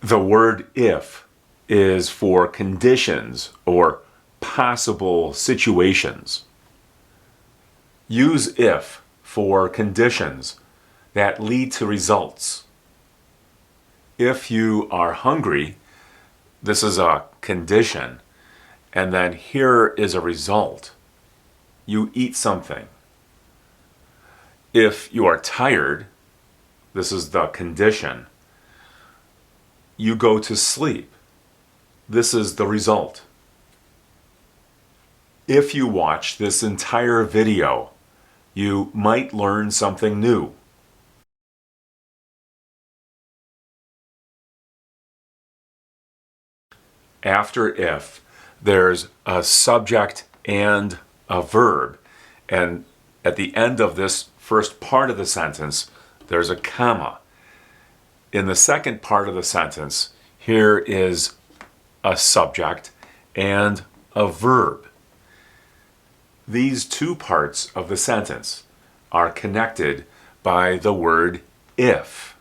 The word if is for conditions or possible situations. Use if for conditions that lead to results. If you are hungry, this is a condition, and then here is a result. You eat something. If you are tired, this is the condition. You go to sleep. This is the result. If you watch this entire video, you might learn something new. After if, there's a subject and a verb, and at the end of this first part of the sentence, there's a comma. In the second part of the sentence, here is a subject and a verb. These two parts of the sentence are connected by the word if.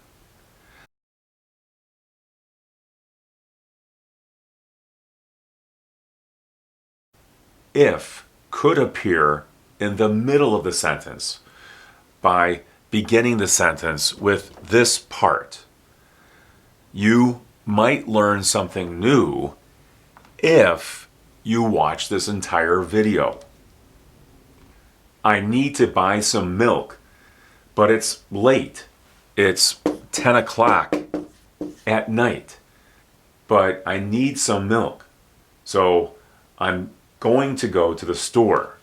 If could appear in the middle of the sentence by beginning the sentence with this part. You might learn something new if you watch this entire video. I need to buy some milk, but it's late. It's 10 o'clock at night, but I need some milk. So I'm going to go to the store.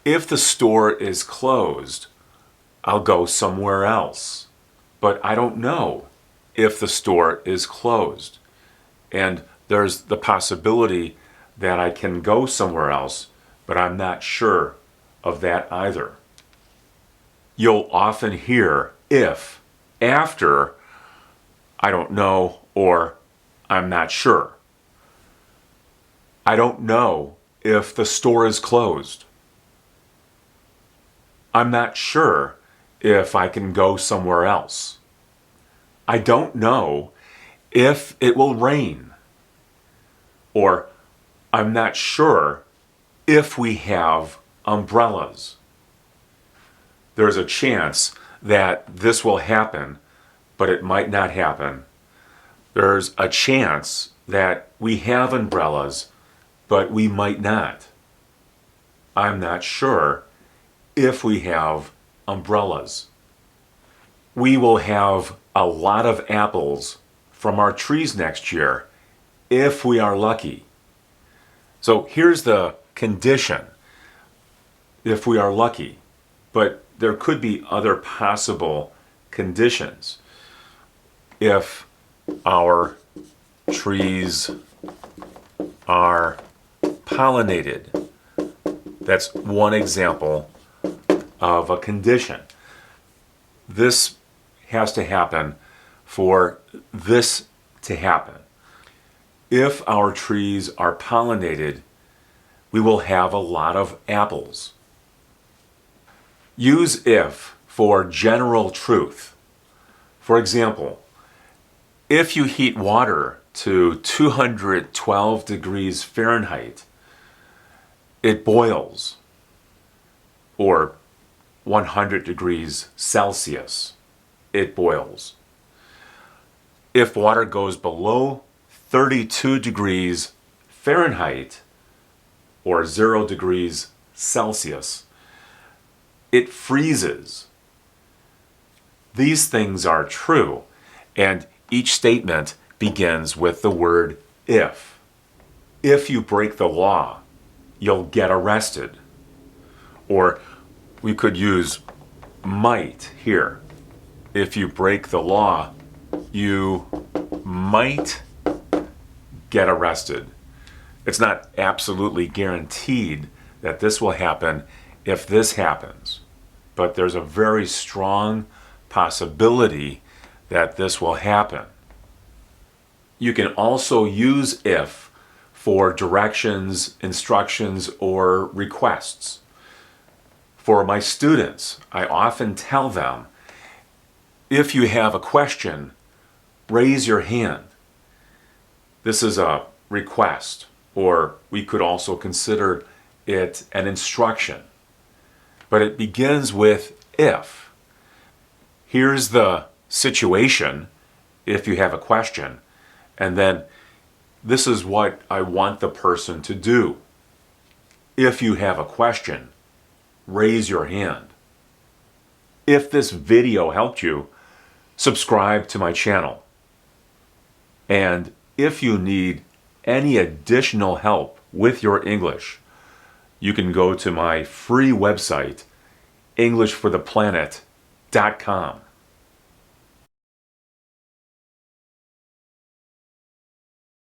If the store is closed, I'll go somewhere else. But I don't know if the store is closed. And there's the possibility that I can go somewhere else, but I'm not sure of that either. You'll often hear if after I don't know or I'm not sure. I don't know if the store is closed. I'm not sure if I can go somewhere else. I don't know if it will rain. Or I'm not sure if we have umbrellas. There's a chance that this will happen, but it might not happen. There's a chance that we have umbrellas, but we might not. I'm not sure if we have umbrellas. We will have a lot of apples from our trees next year if we are lucky. So here's the condition, if we are lucky, but there could be other possible conditions. If our trees are pollinated, that's one example of a condition. This has to happen for this to happen. If our trees are pollinated, we will have a lot of apples. Use if for general truth. For example, if you heat water to 212 degrees Fahrenheit, it boils, or 100 degrees Celsius, it boils. If water goes below 32 degrees Fahrenheit, or 0 degrees Celsius, it freezes. These things are true, and each statement begins with the word if. If you break the law, you'll get arrested. Or we could use might here. If you break the law, you might get arrested. It's not absolutely guaranteed that this will happen if this happens, but there's a very strong possibility that this will happen. You can also use if for directions, instructions, or requests. For my students, I often tell them, if you have a question, raise your hand. This is a request, or we could also consider it an instruction. But it begins with if. Here's the situation if you have a question, and then this is what I want the person to do. If you have a question, raise your hand. If this video helped you, subscribe to my channel. And if you need any additional help with your English, you can go to my free website, EnglishForThePlanet.com.